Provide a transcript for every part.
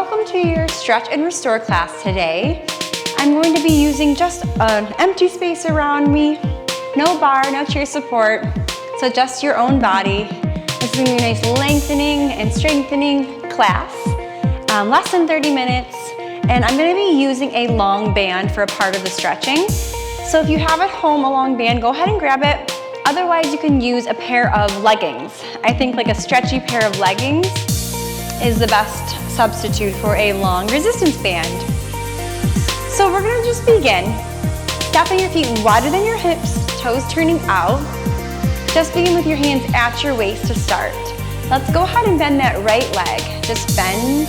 welcome to your stretch and restore class today. I'm going to be using just an empty space around me, no bar, no chair support, so just your own body. This is going to be a nice lengthening and strengthening class, less than 30 minutes, and I'm going to be using a long band for a part of the stretching. So if you have at home a long band, go ahead and grab it. Otherwise, you can use a pair of leggings. I think like a stretchy pair of leggings is the best substitute for a long resistance band. So we're gonna just begin. Stepping your feet wider than your hips, toes turning out. Just begin with your hands at your waist to start. Let's go ahead and bend that right leg. Just bend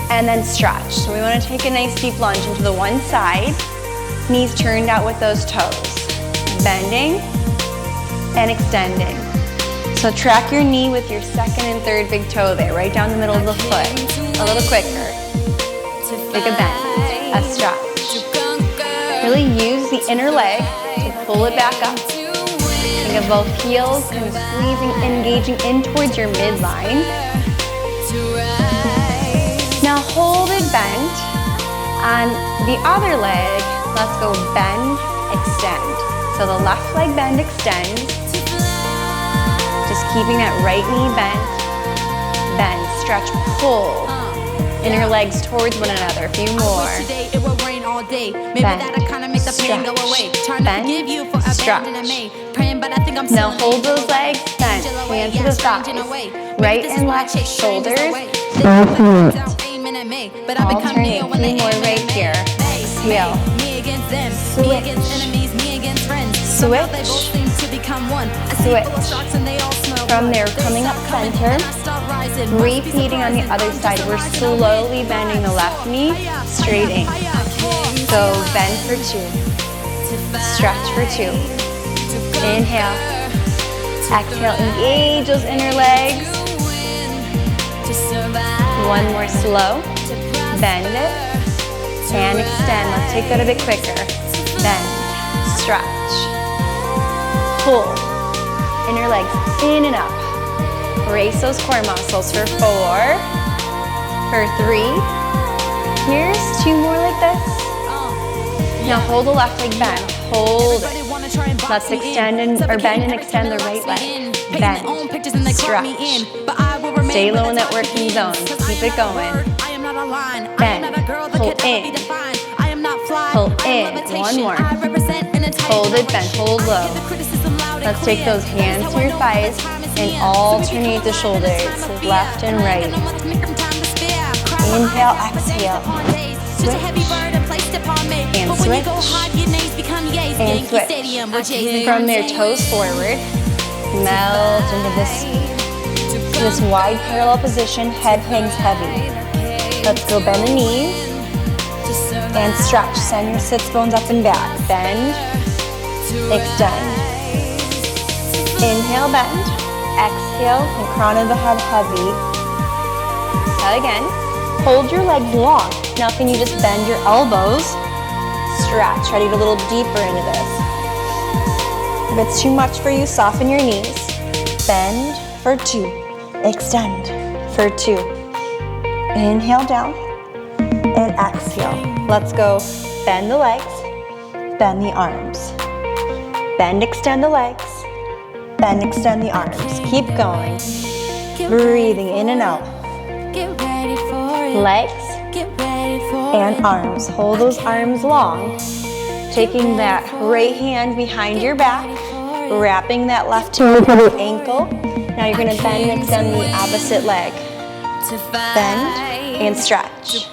and then stretch. So we wanna take a nice deep lunge into the one side, knees turned out with those toes. Bending and extending. So track your knee with your second and third big toe there, right down the middle of the foot. A little quicker. Take a bend, a stretch. Really use the inner leg to pull it back up. Think of both heels kind of squeezing, engaging in towards your midline. Now hold it bent. On the other leg, let's go bend, extend. So the left leg bend, extend. Just keeping that right knee bent, bend, stretch, pull. Inner legs towards one another, a few more. Bend, stretch, bend, stretch. Now hold those legs bent, hands to the thighs. Right and left shoulders. Alternate, a few more right here. Exhale. Switch. Switch. From there, coming up center, repeating on the other side. We're slowly bending the left knee, straight ankle. So bend for 2, stretch for 2. Inhale, exhale, engage those inner legs. One more slow, bend it, and extend. Let's take that a bit quicker. Bend, stretch, pull. Inner legs in and up. Brace those core muscles for 4, for 3. Here's 2 more like this. Now hold the left leg bent. Hold it. Let's extend or bend and extend the right leg. Bend, stretch. Stay low in that working zone. Keep it going. Bend, pull in. Pull in. One more. Hold it bent, hold low. Let's take those hands to your thighs and alternate the shoulders, left and right. Inhale, exhale. Switch. And switch. And switch. From there, toes forward. Melt into this wide parallel position. Head hangs heavy. Let's go bend the knees. And stretch. Send your sits bones up and back. Bend. Extend. Inhale, bend. Exhale, and crown of the head heavy. Again, hold your legs long. Now can you just bend your elbows? Stretch, try to get a little deeper into this. If it's too much for you, soften your knees. Bend for 2. Extend for 2. Inhale down and exhale. Let's go bend the legs, bend the arms. Bend, extend the legs. Bend, extend the arms. Keep going. Breathing in and out. Legs and arms. Hold those arms long. Taking that right hand behind your back. Wrapping that left toe over the ankle. Now you're going to bend and extend the opposite leg. Bend and stretch.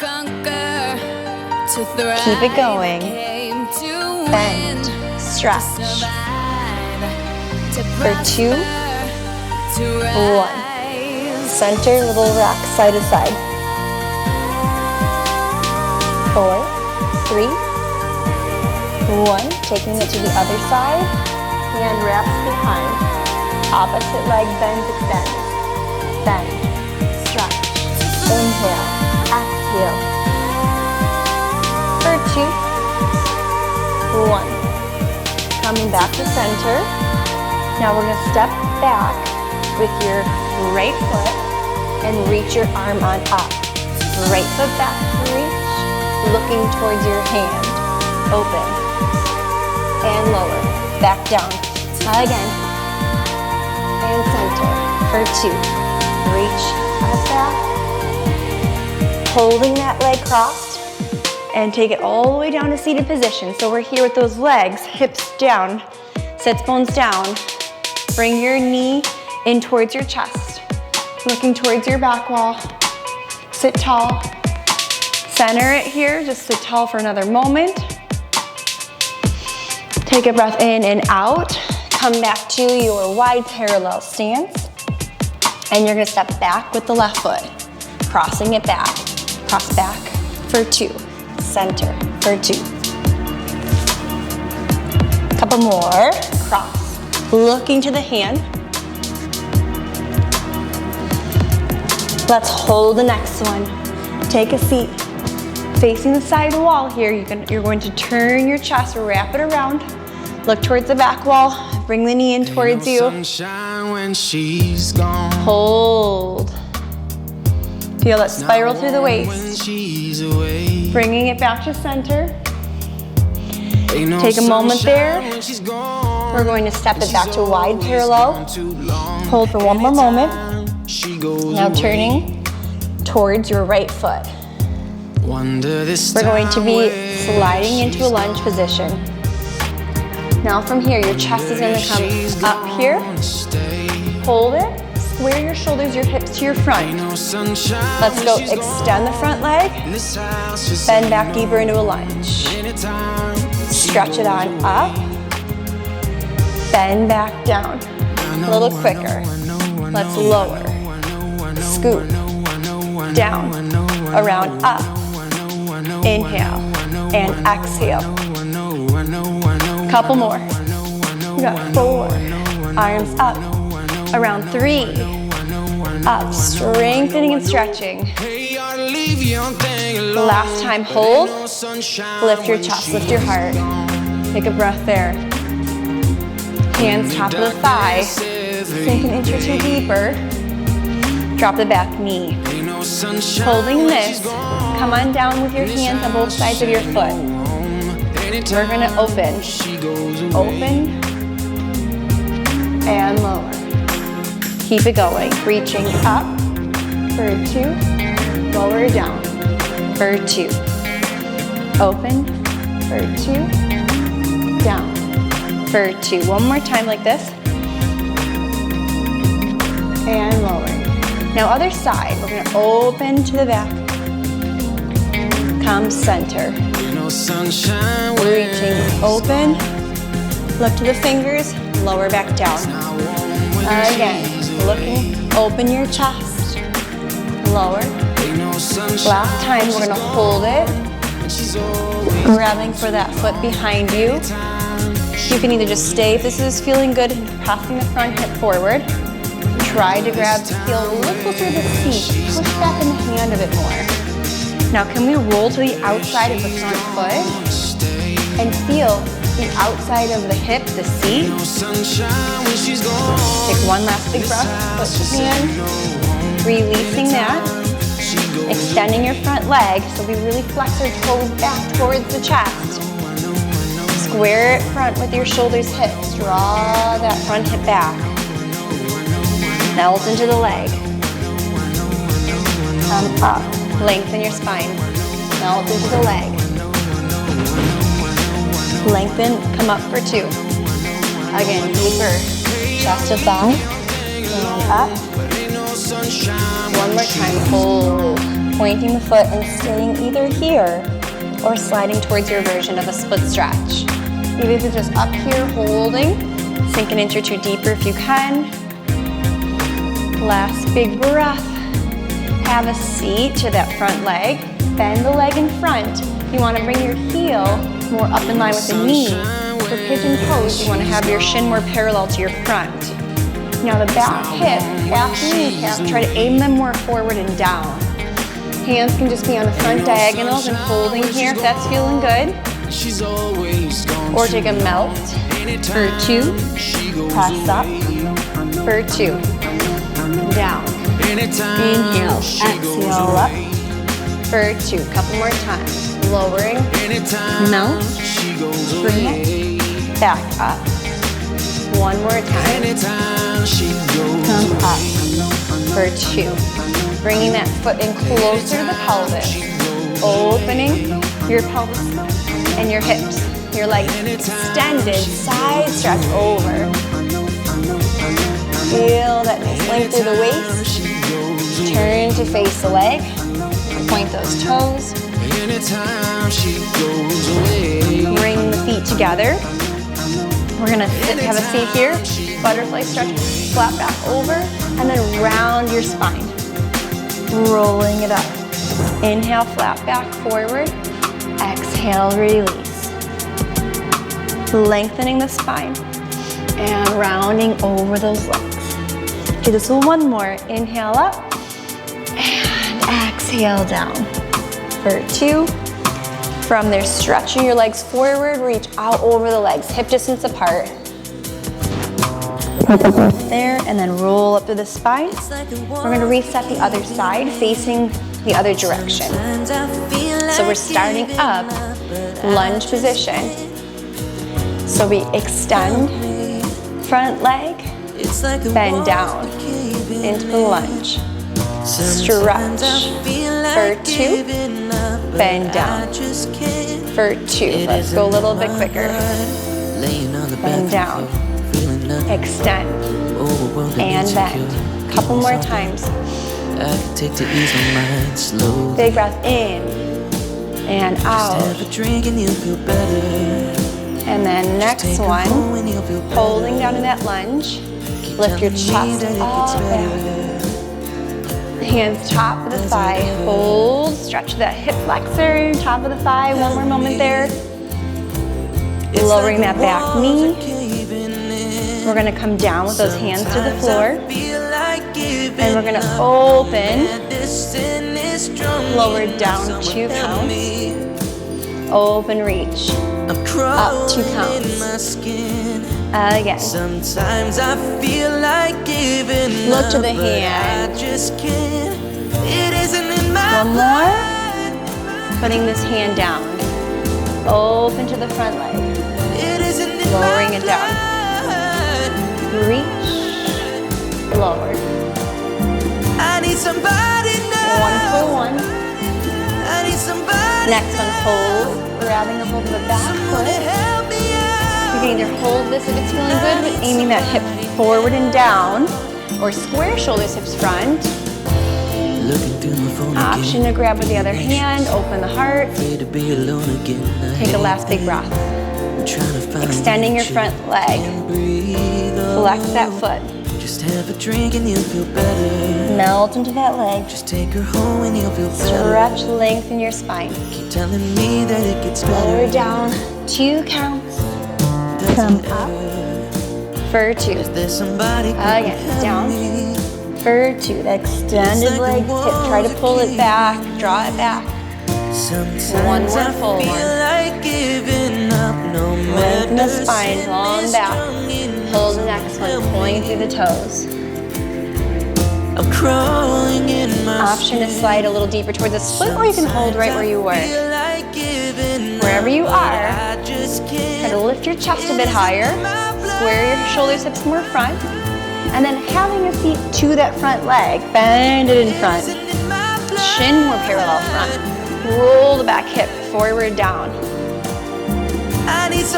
Keep it going. Bend, stretch. For 2, 1. Center, little rock side to side. 4, 3, 1. Taking it to the other side. Hand wraps behind. Opposite leg bends, extends. Bend, stretch. Inhale, exhale. For 2, 1. Coming back to center. Now we're going to step back with your right foot and reach your arm on up. Right foot back, reach, looking towards your hand. Open and lower. Back down. Again. And center for 2. Reach up back. Holding that leg crossed. And take it all the way down to seated position. So we're here with those legs, hips down, sits bones down. Bring your knee in towards your chest. Looking towards your back wall. Sit tall. Center it here, just sit tall for another moment. Take a breath in and out. Come back to your wide parallel stance. And you're gonna step back with the left foot. Crossing it back. Cross back for 2. Center for 2. Couple more. Cross. Looking to the hand. Let's hold the next one. Take a seat. Facing the side wall here, you're going to turn your chest, wrap it around. Look towards the back wall. Bring the knee in towards you. Hold. Feel that spiral through the waist. Bringing it back to center. Take a moment there. We're going to step it back to wide parallel. Hold for one more moment. Now turning towards your right foot. We're going to be sliding into a lunge position. Now from here, your chest is going to come up here. Hold it. Square your shoulders, your hips to your front. Let's go extend the front leg. Bend back deeper into a lunge. Stretch it on up. Bend back down. A little quicker. Let's lower. Scoot. Down. Around up. Inhale. And exhale. Couple more. We got 4. Arms up. Around 3. Up. Strengthening and stretching. Last time, hold. Lift your chest, lift your heart. Take a breath there. Hands top of the thigh. Sink an inch or 2 deeper. Drop the back knee. Holding this, come on down with your hands on both sides of your foot. We're gonna open. Open. And lower. Keep it going. Reaching up for 2. Lower down for 2. Open for 2. Down for 2. One more time like this. And lowering. Now other side, we're gonna open to the back. Come center. Reaching open. Look to the fingers, lower back down. Again, looking, open your chest. Lower. Last time, we're gonna hold it. Grabbing for that foot behind you. You can either just stay if this is feeling good, passing the front hip forward. Try to grab to feel a little closer to the seat. Push back in the hand a bit more. Now can we roll to the outside of the front foot and feel the outside of the hip, the seat. Take one last big breath, push the hand, releasing that. Extending your front leg, so we really flex our toes back towards the chest. Square it front with your shoulders, hips. Draw that front hip back. Melt into the leg. Come up. Lengthen your spine. Melt into the leg. Lengthen. Come up for 2. Again, deeper. Chest to thigh. And up. One more time. Hold. Pointing the foot and staying either here or sliding towards your version of a split stretch. Even if it's just up here, holding. Sink an inch or 2 deeper if you can. Last big breath. Have a seat to that front leg. Bend the leg in front. You want to bring your heel more up in line with the knee. For pigeon pose, you want to have your shin more parallel to your front. Now the back hip, half kneecap, try to aim them more forward and down. Hands can just be on the front diagonals and holding here if that's feeling good. Or take a melt for 2. Press up for 2. Down. Inhale, exhale up. for 2. Couple more times. Lowering, melt, bring it back up. One more time. Come up for 2. Bringing that foot in closer to the pelvis. Opening your pelvis and your hips. Your legs extended, side stretch over. Feel that nice length through the waist. Turn to face the leg. Point those toes. Bring the feet together. We're gonna have a seat here. Butterfly stretch, flat back over, and then round your spine. Rolling it up. Inhale, flat back forward. Exhale, release. Lengthening the spine and rounding over those legs. Do this one more. Inhale up and exhale down for 2. From there, stretching your legs forward, reach out over the legs, hip distance apart. There, and then roll up through the spine. We're going to reset the other side, facing the other direction. So we're starting up, lunge position. So we extend, front leg, bend down into the lunge. Stretch for 2, bend down for 2. Let's go a little bit quicker. Bend down, extend, and bend. Couple more times. Big breath in and out. And then next one, holding down in that lunge. Lift your chest up and hands top of the thigh. Hold, stretch that hip flexor, top of the thigh. One more moment there. Lowering that back knee. We're gonna come down with those hands to the floor. And we're gonna open, lower down 2 counts. Open, reach, up 2 counts. Again. Sometimes I feel like giving up. Look to the hand. One more. Putting this hand down. Open to the front leg. Lowering it down. Reach. Lower. I need somebody now. 1 for 1. I need somebody. Next one, hold. Grabbing up over the back foot. You can either hold this if it's feeling good, but aiming that hip forward and down, or square shoulders, hips front. Option to grab with the other hand, open the heart. Take a last big breath. Extending your front leg. Flex that foot. Just have a drink and you'll feel better. Melt into that leg. Just take her home and you'll feel better. Stretch, lengthen your spine. Keep telling me that it gets better. Lower down, 2 counts. Come up for 2. Again, down for 2. The extended leg hip. Try to pull it back, draw it back. One more forward. Lengthen the spine, long back. Hold the next one, pulling through the toes. Option to slide a little deeper towards the split, or you can hold right where you were. Wherever you are, try to lift your chest a bit higher, square your shoulders, hips more front, and then having your feet to that front leg, bend it in front, shin more parallel front, roll the back hip forward down.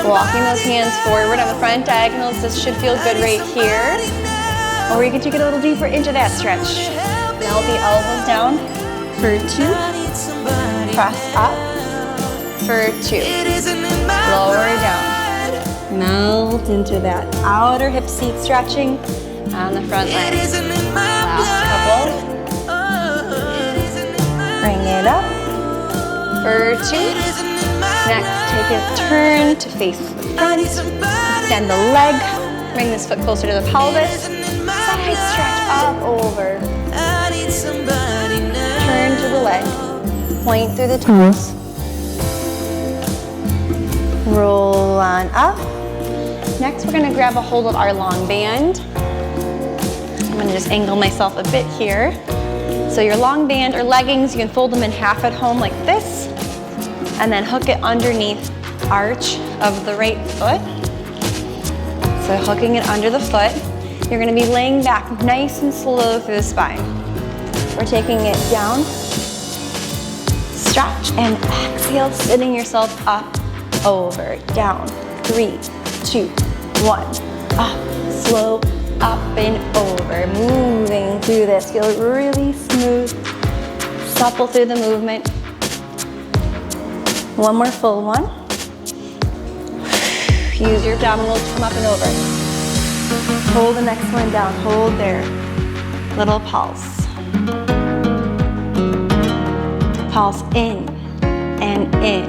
Walking those hands forward on the front diagonals. This should feel good right here. Or you can take it a little deeper into that stretch. Melt the elbows down for 2. Press up for 2. Lower down. Melt into that outer hip seat stretching on the front leg. Last couple. Bring it up for 2. Next, take a turn to face the front. Extend the leg. Bring this foot closer to the pelvis. Side stretch up over. Turn to the leg. Point through the toes. Roll on up. Next, we're going to grab a hold of our long band. I'm going to just angle myself a bit here. So your long band or leggings, you can fold them in half at home like this, and then hook it underneath arch of the right foot. So hooking it under the foot. You're gonna be laying back nice and slow through the spine. We're taking it down, stretch, and exhale, sitting yourself up, over, down. 3, 2, 1, up, slow, up and over. Moving through this, feel really smooth, supple through the movement. One more full one. Use your abdominals to come up and over. Hold the next one down, hold there. Little pulse. Pulse in and in.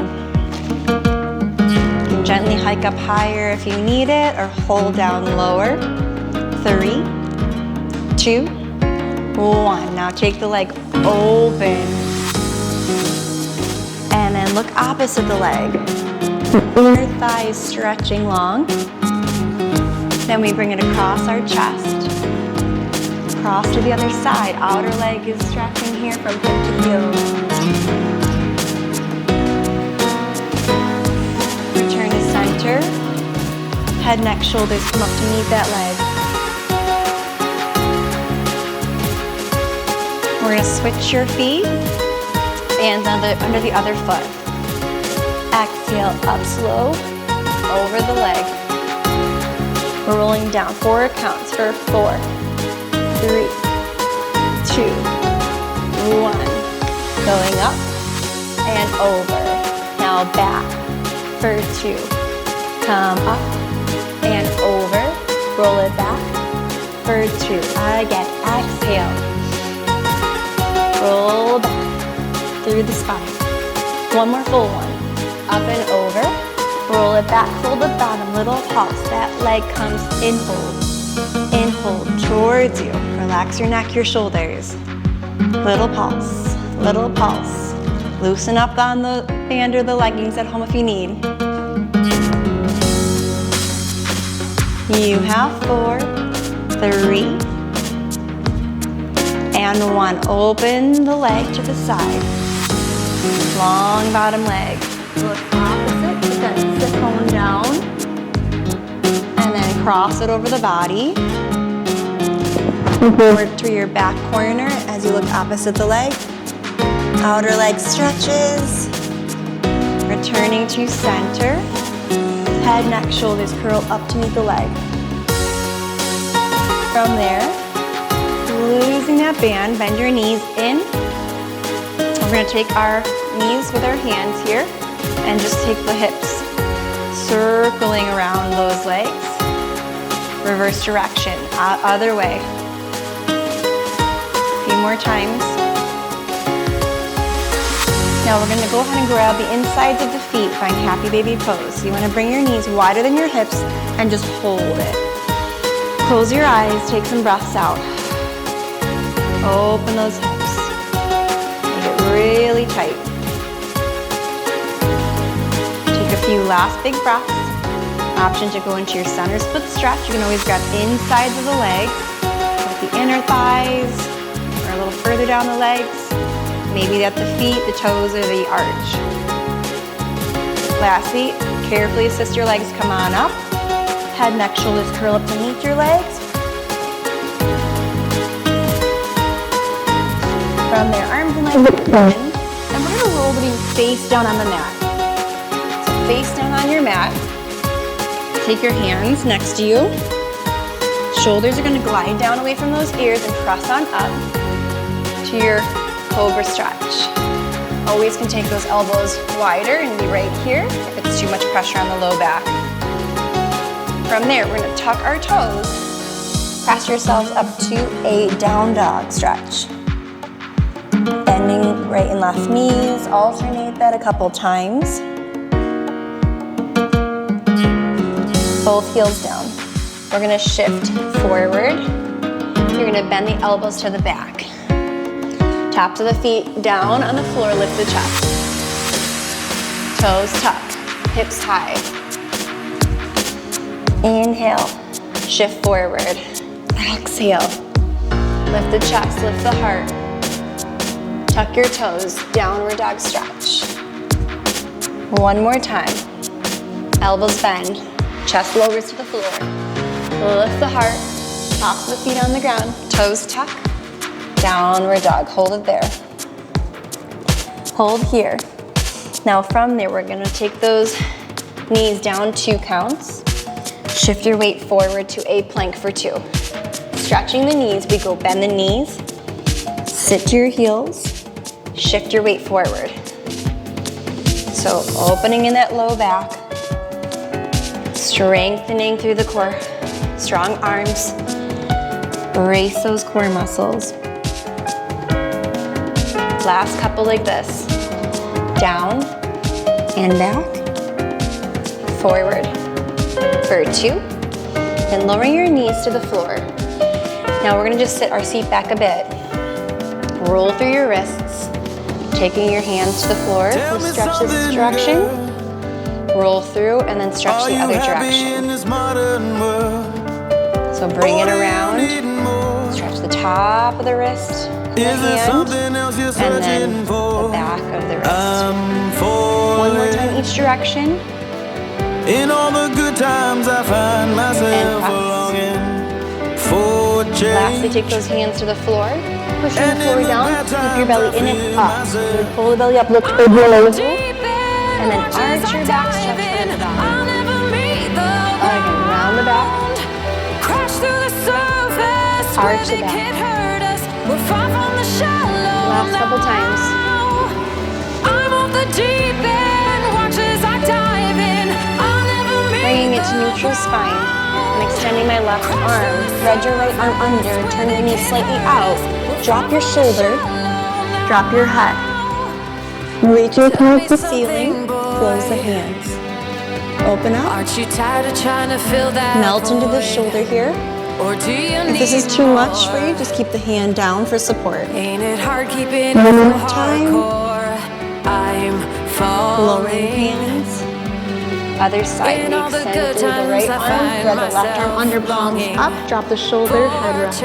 You can gently hike up higher if you need it, or hold down lower. 3, 2, 1. Now take the leg open. And then look opposite the leg. Inner thigh is stretching long. Then we bring it across our chest. Cross to the other side. Outer leg is stretching here from hip to heel. Return to center. Head, neck, shoulders come up to meet that leg. We're gonna switch your feet. Hands under the other foot. Exhale, up slow, over the leg. We're rolling down, 4 counts for 4, 3, 2, 1. Going up and over. Now back for 2. Come up and over. Roll it back for 2. Again, exhale. Roll back through the spine. One more full one. Up and over. Roll it back, hold the bottom, little pulse. That leg comes in, hold towards you. Relax your neck, your shoulders. Little pulse, little pulse. Loosen up on the band or the leggings at home if you need. You have 4, 3, and 1. Open the leg to the side. Long bottom leg. Look opposite, put that sit bone down, and then cross it over the body. Forward to your back corner as you look opposite the leg. Outer leg stretches. Returning to center. Head, neck, shoulders curl up to meet the leg. From there, losing that band, bend your knees in. We're going to take our knees with our hands here and just take the hips, circling around those legs. Reverse direction, other way. A few more times. Now we're going to go ahead and grab the insides of the feet, find happy baby pose. So you want to bring your knees wider than your hips and just hold it. Close your eyes, take some breaths out. Open those hips. Make it really tight. Take a few last big breaths. Option to go into your center split stretch. You can always grab insides of the legs, like the inner thighs, or a little further down the legs. Maybe at the feet, the toes, or the arch. Lastly, carefully assist your legs come on up. Head, neck, shoulders curl up to meet your legs. From there, arms and legs extend. And we're going to roll to be face down on the mat. So face down on your mat. Take your hands next to you. Shoulders are going to glide down away from those ears and press on up to your Cobra stretch. Always can take those elbows wider and be right here if it's too much pressure on the low back. From there, we're going to tuck our toes. Press yourselves up to a down dog stretch. Bending right and left knees. Alternate that a couple times. Both heels down. We're going to shift forward. You're going to bend the elbows to the back. Tops of the feet down on the floor, lift the chest. Toes tucked, hips high. Inhale, shift forward. Exhale, lift the chest, lift the heart. Tuck your toes, downward dog stretch. One more time. Elbows bend, chest lowers to the floor. Lift the heart, tops of the feet on the ground, toes tuck, downward dog, hold it there. Hold here. Now from there, we're gonna take those knees down 2 counts. Shift your weight forward to a plank for 2. Stretching the knees, we go bend the knees, sit to your heels, shift your weight forward. So opening in that low back, strengthening through the core, strong arms, brace those core muscles. Last couple like this, down and back, forward for 2, and lowering your knees to the floor. Now we're gonna just sit our seat back a bit. Roll through your wrists, taking your hands to the floor. We'll stretch this direction, roll through, and then stretch the other direction. So bring it around, stretch the top of the wrist, the hand, and then the back of the wrist. One more time each direction. In all the good times I find myself longing for change. Lastly, take those hands to the floor. Pushing the floor down, keep your belly in and up. So you pull the belly up, look toward your lower and then arch your back, stretch for the bottom. Again, round the back. Arch the back. Last couple times. Bringing it to neutral spine. I'm extending my left arm. Thread your right arm under. Turn your knee slightly out. Drop your shoulder. Drop your head. Reach your towards the ceiling. Close the hands. Open up. Melt into the shoulder here. If this is too much for you, just keep the hand down for support. One more time. Lowering hands. Other side, we extend through the right arm, thread the left arm under, palms up, drop the shoulder, head rest.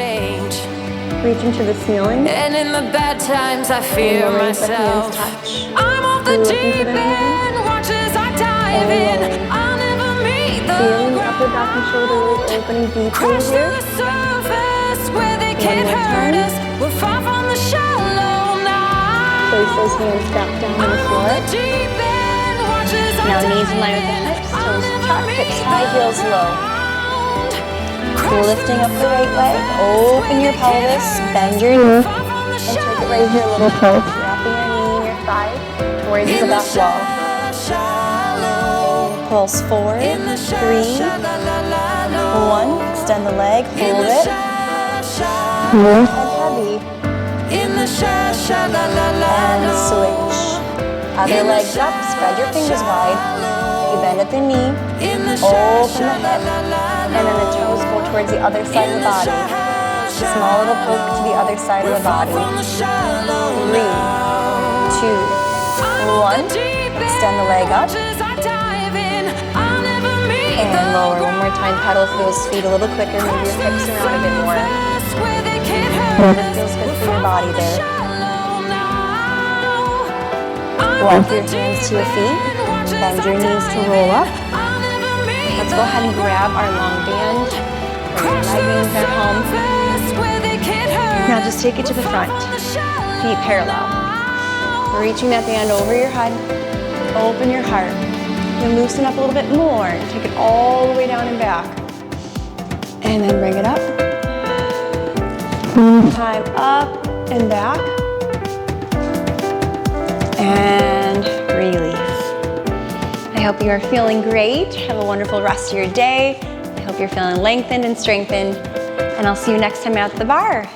Reach into the ceiling. And in the bad times I fear myself. I'm off the deep end, watch as I dive in. I'll never meet the feeling the upper back and shoulder ribs opening deeply here. One more time. We're far from the shallow now. Place those hands back down on the floor. Now knees in line with the hips, toes tucked, hips high, heels low. Lifting up the right leg, open your pelvis, bend your knee, and take it right here a little close. Wrapping your knee and your thigh towards the back wall. Pulse 4, 3, 1. Extend the leg, hold it. Head heavy. And switch. Other legs up, spread your fingers wide. You bend at the knee, open the hip, and then the toes go towards the other side of the body. Small little poke to the other side of the body. 3, 2, 1. Extend the leg up. And lower. One more time, pedal through those feet a little quicker. Move your hips around a bit more. That feels good for your body there. Walk your hands to your feet, bend your knees to roll up. Let's go ahead and grab our long band, bring your leggings at home. Now just take it to the front, feet parallel. Reaching that band over your head, open your heart. Then loosen up a little bit more, take it all the way down and back. And then bring it up. Time up and back. And release. I hope you are feeling great. Have a wonderful rest of your day. I hope you're feeling lengthened and strengthened. And I'll see you next time at the bar.